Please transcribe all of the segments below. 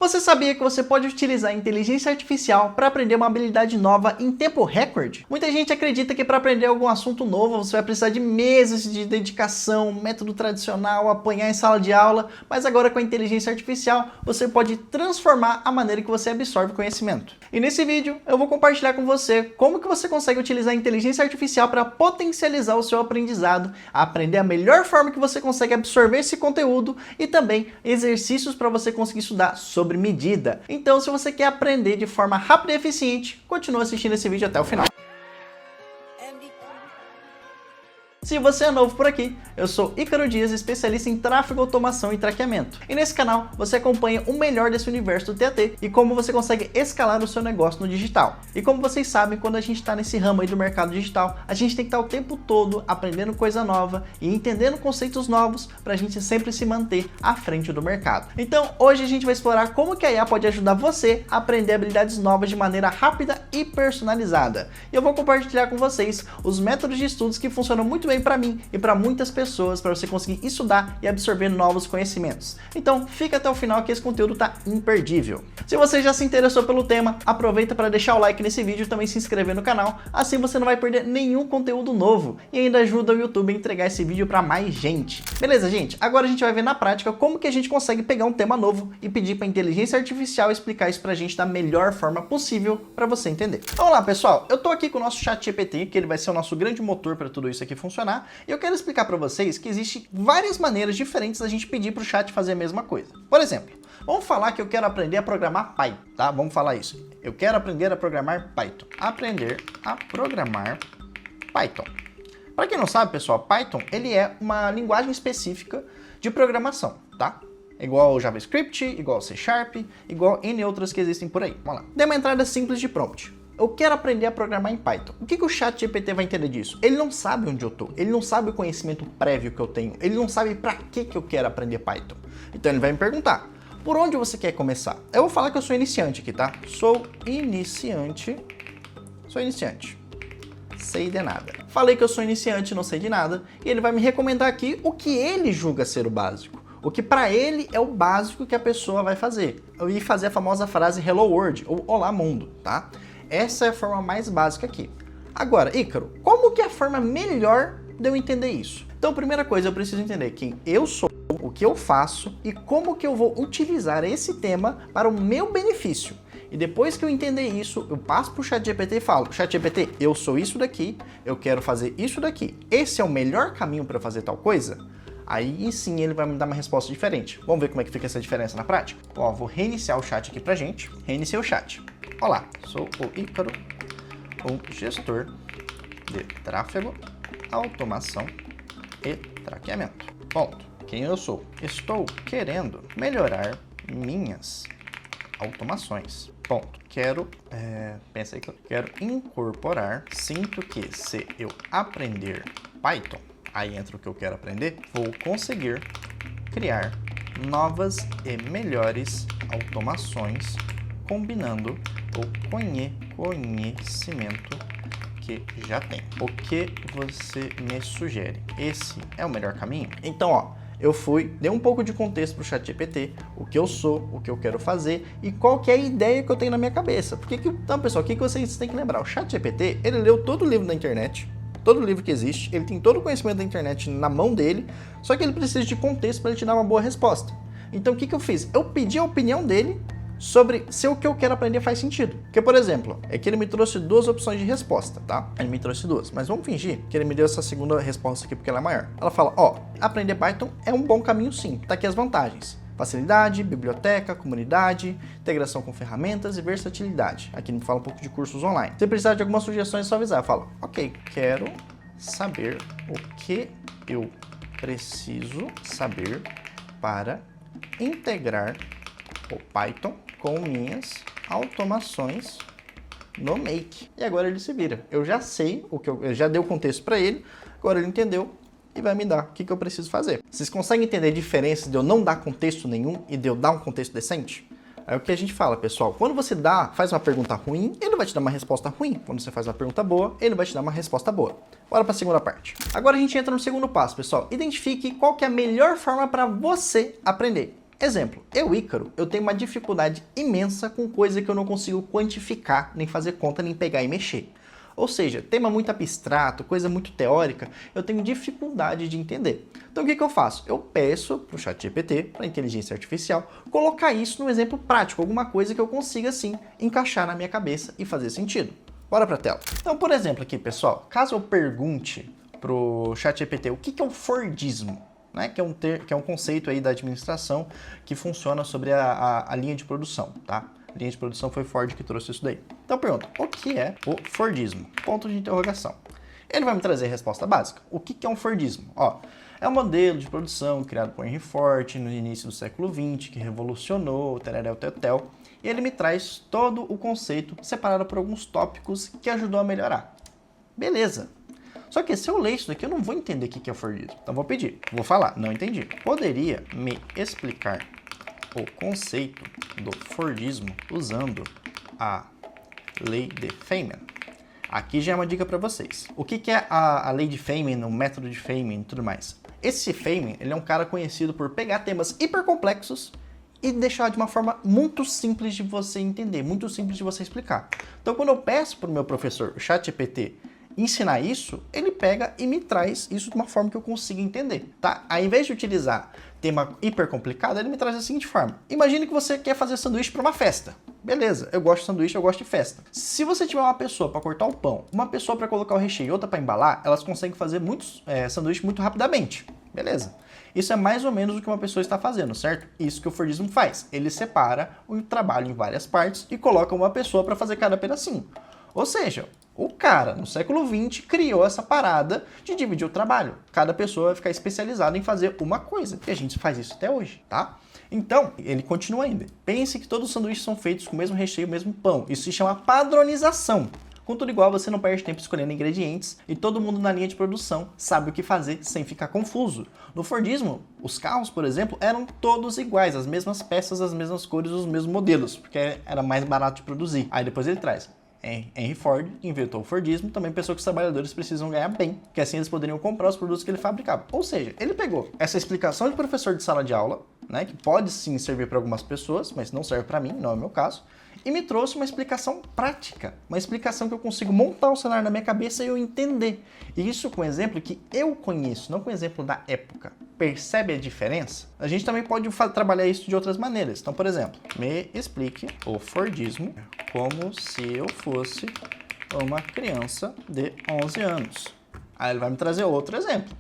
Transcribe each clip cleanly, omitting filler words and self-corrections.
Você sabia que você pode utilizar a inteligência artificial para aprender uma habilidade nova em tempo recorde? Muita gente acredita que para aprender algum assunto novo você vai precisar de meses de dedicação, método tradicional, apanhar em sala de aula, mas agora com a inteligência artificial você pode transformar a maneira que você absorve conhecimento. E nesse vídeo eu vou compartilhar com você como que você consegue utilizar a inteligência artificial para potencializar o seu aprendizado, aprender a melhor forma que você consegue absorver esse conteúdo e também exercícios para você conseguir estudar sobre medida. Então, se você quer aprender de forma rápida e eficiente, continue assistindo esse vídeo até o final. Se você é novo por aqui, eu sou Ícaro Dias, especialista em tráfego, automação e traqueamento. E nesse canal você acompanha o melhor desse universo do TAT e como você consegue escalar o seu negócio no digital. E como vocês sabem, quando a gente está nesse ramo aí do mercado digital, a gente tem que estar o tempo todo aprendendo coisa nova e entendendo conceitos novos para a gente sempre se manter à frente do mercado. Então, hoje a gente vai explorar como que a IA pode ajudar você a aprender habilidades novas de maneira rápida e personalizada. E eu vou compartilhar com vocês os métodos de estudos que funcionam muito bem para mim e para muitas pessoas, para você conseguir estudar e absorver novos conhecimentos. Então fica até o final que esse conteúdo tá imperdível. Se você já se interessou pelo tema, aproveita para deixar o like nesse vídeo e também se inscrever no canal, assim você não vai perder nenhum conteúdo novo e ainda ajuda o YouTube a entregar esse vídeo para mais gente. Beleza, gente? Agora a gente vai ver na prática como que a gente consegue pegar um tema novo e pedir para a inteligência artificial explicar isso pra gente da melhor forma possível para você entender. Vamos lá, pessoal. Eu tô aqui com o nosso ChatGPT, que ele vai ser o nosso grande motor para tudo isso aqui funcionar. E eu quero explicar para vocês que existem várias maneiras diferentes da gente pedir para o chat fazer a mesma coisa. Por exemplo, vamos falar que eu quero aprender a programar Python, tá? Vamos falar isso. Eu quero aprender a programar Python. Aprender a programar Python. Para quem não sabe, pessoal, Python ele é uma linguagem específica de programação, tá? Igual ao JavaScript, igual ao C#, igual N outras que existem por aí. Vamos lá. Dê uma entrada simples de prompt. Eu quero aprender a programar em Python. O que o ChatGPT vai entender disso? Ele não sabe onde eu tô, ele não sabe o conhecimento prévio que eu tenho, ele não sabe para que eu quero aprender Python. Então ele vai me perguntar, por onde você quer começar? Eu vou falar que eu sou iniciante aqui, tá? Sou iniciante, sei de nada. Falei que eu sou iniciante, não sei de nada, e ele vai me recomendar aqui o que ele julga ser o básico. O que para ele é o básico que a pessoa vai fazer. E fazer a famosa frase Hello World, ou Olá Mundo, tá? Essa é a forma mais básica aqui. Agora, Ícaro, como que é a forma melhor de eu entender isso? Então, primeira coisa, eu preciso entender quem eu sou, o que eu faço e como que eu vou utilizar esse tema para o meu benefício. E depois que eu entender isso, eu passo para o ChatGPT e falo, ChatGPT, eu sou isso daqui, eu quero fazer isso daqui. Esse é o melhor caminho para fazer tal coisa? Aí sim ele vai me dar uma resposta diferente. Vamos ver como é que fica essa diferença na prática? Ó, vou reiniciar o chat aqui pra gente. Reiniciei o chat. Olá, sou o Ícaro, o gestor de tráfego, automação e traqueamento. Ponto. Quem eu sou? Estou querendo melhorar minhas automações. Ponto. Quero incorporar. Sinto que se eu aprender Python, aí entra o que eu quero aprender, vou conseguir criar novas e melhores automações combinando o conhecimento que já tem. O que você me sugere? Esse é o melhor caminho? Então, ó, eu dei um pouco de contexto para o ChatGPT, o que eu sou, o que eu quero fazer e qual que é a ideia que eu tenho na minha cabeça. Então, pessoal, o que vocês têm que lembrar? O ChatGPT, ele leu todo o livro da internet, todo livro que existe, ele tem todo o conhecimento da internet na mão dele, só que ele precisa de contexto para ele te dar uma boa resposta. Então o que eu fiz? Eu pedi a opinião dele sobre se o que eu quero aprender faz sentido. Porque, por exemplo, é que ele me trouxe duas opções de resposta, tá? Ele me trouxe duas, mas vamos fingir que ele me deu essa segunda resposta aqui porque ela é maior. Ela fala, ó, aprender Python é um bom caminho sim, tá aqui as vantagens. Facilidade, biblioteca, comunidade, integração com ferramentas e versatilidade. Aqui ele me fala um pouco de cursos online. Se precisar de algumas sugestões, é só avisar. Eu falo, ok, quero saber o que eu preciso saber para integrar o Python com minhas automações no Make. E agora ele se vira. Eu já sei, eu já dei o contexto para ele, agora ele entendeu e vai me dar o que eu preciso fazer. Vocês conseguem entender a diferença de eu não dar contexto nenhum e de eu dar um contexto decente? É o que a gente fala, pessoal. Quando você faz uma pergunta ruim, ele vai te dar uma resposta ruim. Quando você faz uma pergunta boa, ele vai te dar uma resposta boa. Bora para a segunda parte. Agora a gente entra no segundo passo, pessoal. Identifique qual que é a melhor forma para você aprender. Exemplo, eu, Ícaro, eu tenho uma dificuldade imensa com coisa que eu não consigo quantificar, nem fazer conta, nem pegar e mexer. Ou seja, tema muito abstrato, coisa muito teórica, eu tenho dificuldade de entender. Então o que eu faço? Eu peço para o ChatGPT, para a inteligência artificial, colocar isso num exemplo prático, alguma coisa que eu consiga, sim, encaixar na minha cabeça e fazer sentido. Bora para a tela. Então, por exemplo aqui, pessoal, caso eu pergunte para o ChatGPT o que é o Fordismo, né, que é um conceito aí da administração que funciona sobre a linha de produção, tá? A linha de produção foi Ford que trouxe isso daí. Então pergunta, o que é o Fordismo? Ponto de interrogação. Ele vai me trazer a resposta básica. O que é um Fordismo? Ó, é um modelo de produção criado por Henry Ford no início do século XX, que revolucionou o tereréu tetel, e ele me traz todo o conceito separado por alguns tópicos que ajudou a melhorar. Beleza. Só que se eu ler isso daqui, eu não vou entender o que é Fordismo. Então vou pedir, vou falar, não entendi. Poderia me explicar o conceito do Fordismo usando a lei de Feynman? Aqui já é uma dica para vocês. O que é a lei de Feynman, o método de Feynman e tudo mais? Esse Feynman, ele é um cara conhecido por pegar temas hipercomplexos e deixar de uma forma muito simples de você entender, muito simples de você explicar. Então quando eu peço para o meu professor, o ChatGPT, ensinar isso, ele pega e me traz isso de uma forma que eu consiga entender, tá? Ao invés de utilizar tema hiper complicado, ele me traz da seguinte forma. Imagine que você quer fazer sanduíche para uma festa. Beleza, eu gosto de sanduíche, eu gosto de festa. Se você tiver uma pessoa para cortar o pão, uma pessoa para colocar o recheio e outra para embalar, elas conseguem fazer muitos sanduíches muito rapidamente. Beleza. Isso é mais ou menos o que uma pessoa está fazendo, certo? Isso que o Fordismo faz. Ele separa o trabalho em várias partes e coloca uma pessoa para fazer cada pedacinho. Ou seja, o cara, no século XX, criou essa parada de dividir o trabalho. Cada pessoa vai ficar especializada em fazer uma coisa. E a gente faz isso até hoje, tá? Então, ele continua ainda. Pense que todos os sanduíches são feitos com o mesmo recheio, o mesmo pão. Isso se chama padronização. Com tudo igual, você não perde tempo escolhendo ingredientes e todo mundo na linha de produção sabe o que fazer sem ficar confuso. No Fordismo, os carros, por exemplo, eram todos iguais, as mesmas peças, as mesmas cores, os mesmos modelos, porque era mais barato de produzir. Aí depois ele traz Henry Ford, que inventou o Fordismo, também pensou que os trabalhadores precisam ganhar bem, que assim eles poderiam comprar os produtos que ele fabricava. Ou seja, ele pegou essa explicação de professor de sala de aula, né, que pode sim servir para algumas pessoas, mas não serve para mim, não é o meu caso, e me trouxe uma explicação prática, uma explicação que eu consigo montar o cenário na minha cabeça e eu entender. E isso com um exemplo que eu conheço, não com um exemplo da época. Percebe a diferença? A gente também pode trabalhar isso de outras maneiras. Então, por exemplo, me explique o Fordismo como se eu fosse uma criança de 11 anos. Aí ele vai me trazer outro exemplo.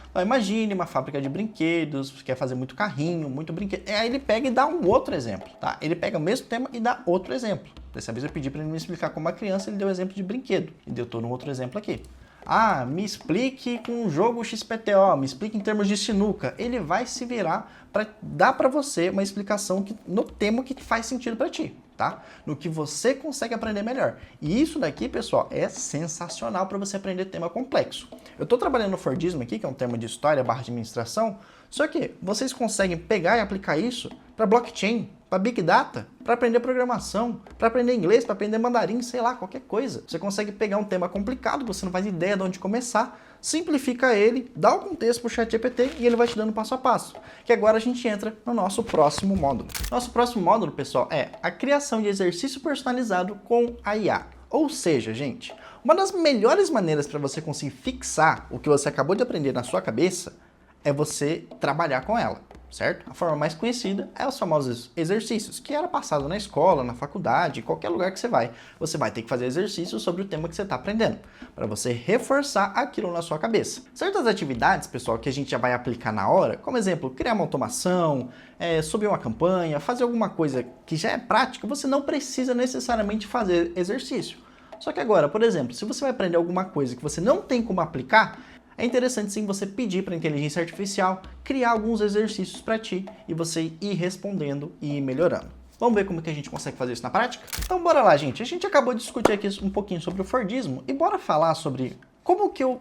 Então, imagine uma fábrica de brinquedos, quer fazer muito carrinho, muito brinquedo. Aí ele pega e dá um outro exemplo, tá? Ele pega o mesmo tema e dá outro exemplo. Dessa vez eu pedi para ele me explicar como uma criança, ele deu exemplo de brinquedo. E deu todo um outro exemplo aqui. Ah, me explique com o jogo XPTO, me explique em termos de sinuca. Ele vai se virar para dar para você uma explicação no tema que faz sentido para ti, tá? No que você consegue aprender melhor. E isso daqui, pessoal, é sensacional para você aprender tema complexo. Eu estou trabalhando no Fordismo aqui, que é um tema de história / administração, só que vocês conseguem pegar e aplicar isso para blockchain, para Big Data, para aprender programação, para aprender inglês, para aprender mandarim, sei lá, qualquer coisa. Você consegue pegar um tema complicado, você não faz ideia de onde começar, simplifica ele, dá o contexto para o ChatGPT e ele vai te dando passo a passo. Que agora a gente entra no nosso próximo módulo. Nosso próximo módulo, pessoal, é a criação de exercício personalizado com a IA. Ou seja, gente, uma das melhores maneiras para você conseguir fixar o que você acabou de aprender na sua cabeça é você trabalhar com ela, certo? A forma mais conhecida é os famosos exercícios, que era passado na escola, na faculdade, em qualquer lugar que você vai. Você vai ter que fazer exercícios sobre o tema que você está aprendendo, para você reforçar aquilo na sua cabeça. Certas atividades, pessoal, que a gente já vai aplicar na hora, como exemplo, criar uma automação, subir uma campanha, fazer alguma coisa que já é prática, você não precisa necessariamente fazer exercício. Só que agora, por exemplo, se você vai aprender alguma coisa que você não tem como aplicar, é interessante sim você pedir para a inteligência artificial criar alguns exercícios para ti e você ir respondendo e ir melhorando. Vamos ver como que a gente consegue fazer isso na prática? Então bora lá, gente. A gente acabou de discutir aqui um pouquinho sobre o Fordismo e bora falar sobre como que eu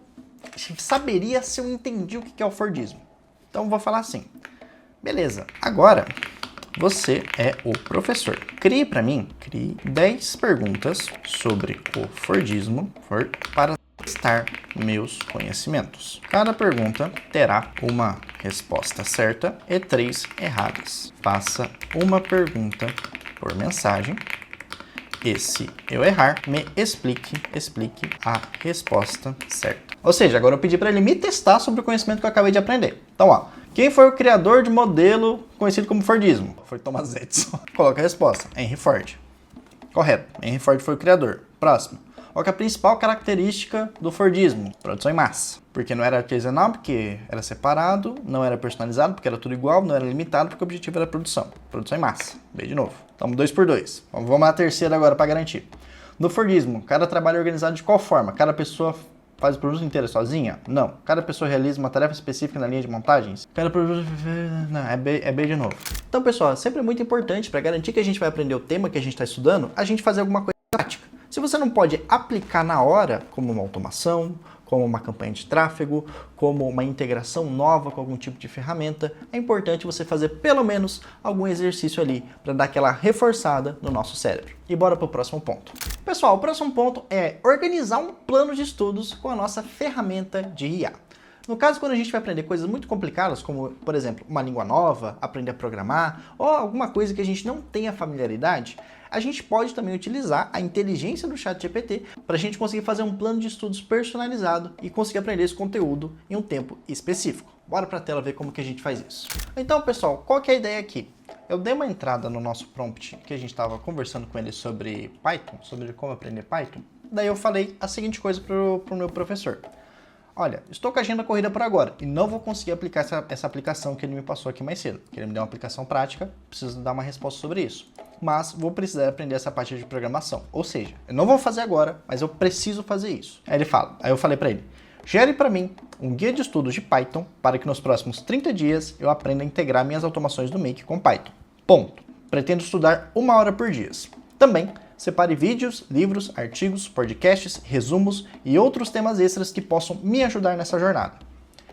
saberia se eu entendi o que é o Fordismo. Então vou falar assim. Beleza, agora você é o professor. Crie para mim 10 perguntas sobre o Fordismo para testar meus conhecimentos. Cada pergunta terá uma resposta certa e 3 erradas. Faça uma pergunta por mensagem e, se eu errar, me explique a resposta certa. Ou seja, agora eu pedi para ele me testar sobre o conhecimento que eu acabei de aprender. Então, ó, quem foi o criador de modelo conhecido como Fordismo? Foi Thomas Edison. Coloca a resposta, Henry Ford. Correto, Henry Ford foi o criador. Próximo. Qual que é a principal característica do Fordismo? Produção em massa. Porque não era artesanal, porque era separado, não era personalizado, porque era tudo igual, não era limitado, porque o objetivo era produção. Produção em massa. Bem de novo. Então, 2 por 2. Vamos à terceira agora para garantir. No Fordismo, cada trabalho é organizado de qual forma? Cada pessoa faz o produto inteiro sozinha? Não. Cada pessoa realiza uma tarefa específica na linha de montagens? Cada produto... Não, é bem de novo. Então, pessoal, é sempre muito importante para garantir que a gente vai aprender o tema que a gente está estudando, a gente fazer alguma coisa prática. Se você não pode aplicar na hora, como uma automação, como uma campanha de tráfego, como uma integração nova com algum tipo de ferramenta, é importante você fazer pelo menos algum exercício ali para dar aquela reforçada no nosso cérebro. E bora para o próximo ponto. Pessoal, o próximo ponto é organizar um plano de estudos com a nossa ferramenta de IA. No caso, quando a gente vai aprender coisas muito complicadas, como, por exemplo, uma língua nova, aprender a programar, ou alguma coisa que a gente não tenha familiaridade, a gente pode também utilizar a inteligência do ChatGPT para a gente conseguir fazer um plano de estudos personalizado e conseguir aprender esse conteúdo em um tempo específico. Bora para a tela ver como que a gente faz isso. Então, pessoal, qual que é a ideia aqui? Eu dei uma entrada no nosso prompt que a gente estava conversando com ele sobre Python, sobre como aprender Python. Daí eu falei a seguinte coisa para o meu professor. Olha, estou com a agenda corrida por agora e não vou conseguir aplicar essa aplicação que ele me passou aqui mais cedo. Que ele me deu uma aplicação prática, preciso dar uma resposta sobre isso. Mas vou precisar aprender essa parte de programação. Ou seja, eu não vou fazer agora, mas eu preciso fazer isso. Aí eu falei para ele, gere para mim um guia de estudos de Python para que nos próximos 30 dias eu aprenda a integrar minhas automações do Make com Python. Ponto. Pretendo estudar 1 hora por dia. Também separe vídeos, livros, artigos, podcasts, resumos e outros temas extras que possam me ajudar nessa jornada.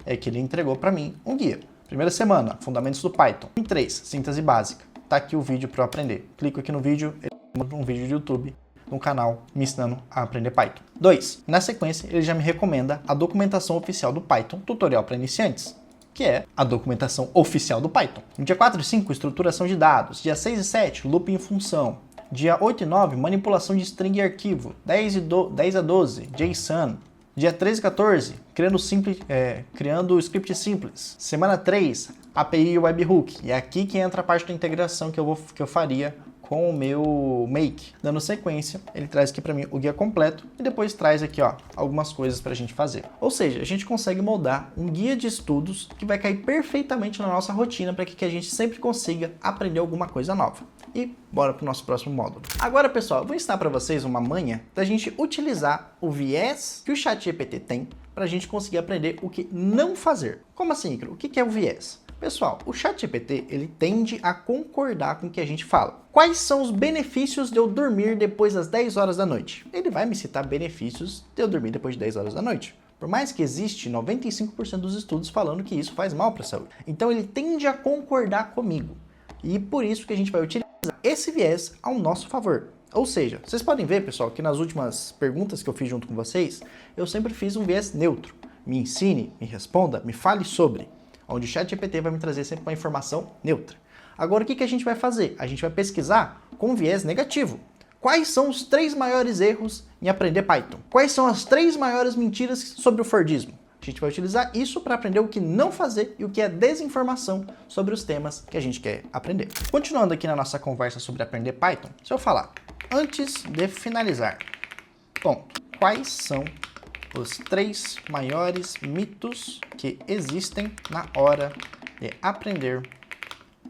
É que ele entregou para mim um guia. Primeira semana, Fundamentos do Python. Em 3, Síntese Básica. Tá aqui o vídeo para eu aprender. Clico aqui no vídeo, ele manda um vídeo de YouTube no canal me ensinando a aprender Python. 2. Na sequência, ele já me recomenda a documentação oficial do Python, tutorial para iniciantes, que é a documentação oficial do Python. No dia 4 e 5, estruturação de dados. Dia 6 e 7, looping em função. Dia 8 e 9, manipulação de string e arquivo. 10 a 12, JSON. Dia 13 e 14, criando script simples. Semana 3, API e webhook. E é aqui que entra a parte da integração que eu faria com o meu Make. Dando sequência, ele traz aqui para mim o guia completo e depois traz aqui, ó, algumas coisas para a gente fazer. Ou seja, a gente consegue moldar um guia de estudos que vai cair perfeitamente na nossa rotina para que a gente sempre consiga aprender alguma coisa nova. E bora para o nosso próximo módulo. Agora, pessoal, eu vou ensinar para vocês uma manha da gente utilizar o viés que o ChatGPT tem para a gente conseguir aprender o que não fazer. Como assim, Icaro? O que é o viés? Pessoal, o ChatGPT, ele tende a concordar com o que a gente fala. Quais são os benefícios de eu dormir depois das 10 horas da noite? Ele vai me citar benefícios de eu dormir depois de 10 horas da noite. Por mais que existe 95% dos estudos falando que isso faz mal para a saúde. Então ele tende a concordar comigo. E por isso que a gente vai utilizar esse viés ao nosso favor. Ou seja, vocês podem ver, pessoal, que nas últimas perguntas que eu fiz junto com vocês, eu sempre fiz um viés neutro. Me ensine, me responda, me fale sobre. Onde o ChatGPT vai me trazer sempre uma informação neutra. Agora, o que a gente vai fazer? A gente vai pesquisar com viés negativo. Quais são os 3 maiores erros em aprender Python? Quais são as 3 maiores mentiras sobre o Fordismo? A gente vai utilizar isso para aprender o que não fazer e o que é desinformação sobre os temas que a gente quer aprender. Continuando aqui na nossa conversa sobre aprender Python, se eu falar, antes de finalizar, ponto, quais são os 3 maiores mitos que existem na hora de aprender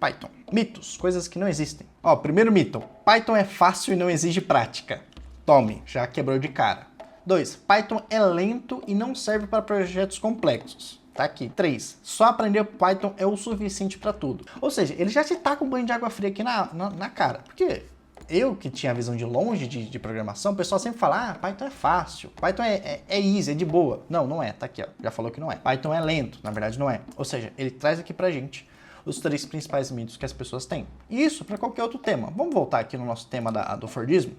Python? Mitos, coisas que não existem. Ó, primeiro mito, Python é fácil e não exige prática. Tome, já quebrou de cara. 2, Python é lento e não serve para projetos complexos. Tá aqui. 3, só aprender Python é o suficiente para tudo. Ou seja, ele já te tá com um banho de água fria aqui na cara. Por quê? Eu que tinha a visão de longe de programação, o pessoal sempre fala, Python é fácil, Python é easy, é de boa. Não, não é, tá aqui, ó, já falou que não é. Python é lento, na verdade não é. Ou seja, ele traz aqui pra gente os 3 principais mitos que as pessoas têm. E isso para qualquer outro tema. Vamos voltar aqui no nosso tema do Fordismo?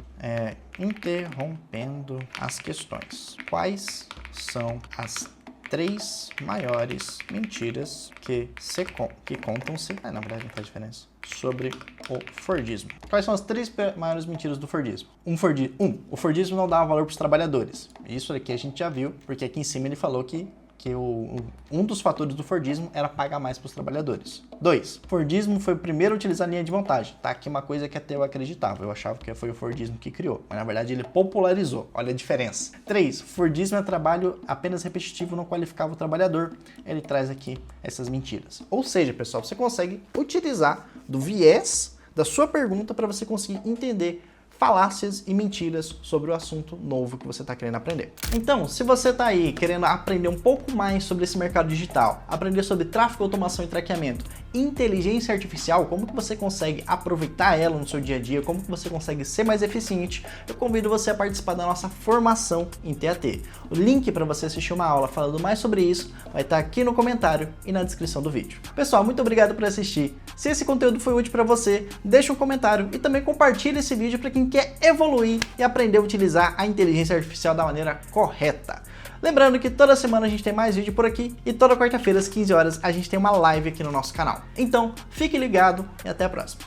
Interrompendo as questões. Quais são as 3 maiores mentiras que contam-se, na verdade não faz diferença, sobre o Fordismo? Quais são as 3 maiores mentiras do Fordismo? O Fordismo não dá valor para os trabalhadores. Isso aqui a gente já viu, porque aqui em cima ele falou que um dos fatores do Fordismo era pagar mais para os trabalhadores. 2. Fordismo foi o primeiro a utilizar a linha de montagem. Tá aqui uma coisa que até eu acreditava. Eu achava que foi o Fordismo que criou, mas na verdade ele popularizou. Olha a diferença. 3. Fordismo é trabalho apenas repetitivo, não qualificava o trabalhador. Ele traz aqui essas mentiras. Ou seja, pessoal, você consegue utilizar do viés da sua pergunta para você conseguir entender falácias e mentiras sobre o assunto novo que você está querendo aprender. Então, se você está aí querendo aprender um pouco mais sobre esse mercado digital, aprender sobre tráfego, automação e traqueamento, inteligência artificial, como que você consegue aproveitar ela no seu dia a dia, como que você consegue ser mais eficiente, eu convido você a participar da nossa formação em TAT. O link para você assistir uma aula falando mais sobre isso vai estar aqui no comentário e na descrição do vídeo. Pessoal, muito obrigado por assistir. Se esse conteúdo foi útil para você, deixa um comentário e também compartilha esse vídeo para quem quer evoluir e aprender a utilizar a inteligência artificial da maneira correta. Lembrando que toda semana a gente tem mais vídeo por aqui e toda quarta-feira às 15 horas a gente tem uma live aqui no nosso canal. Então, fique ligado e até a próxima.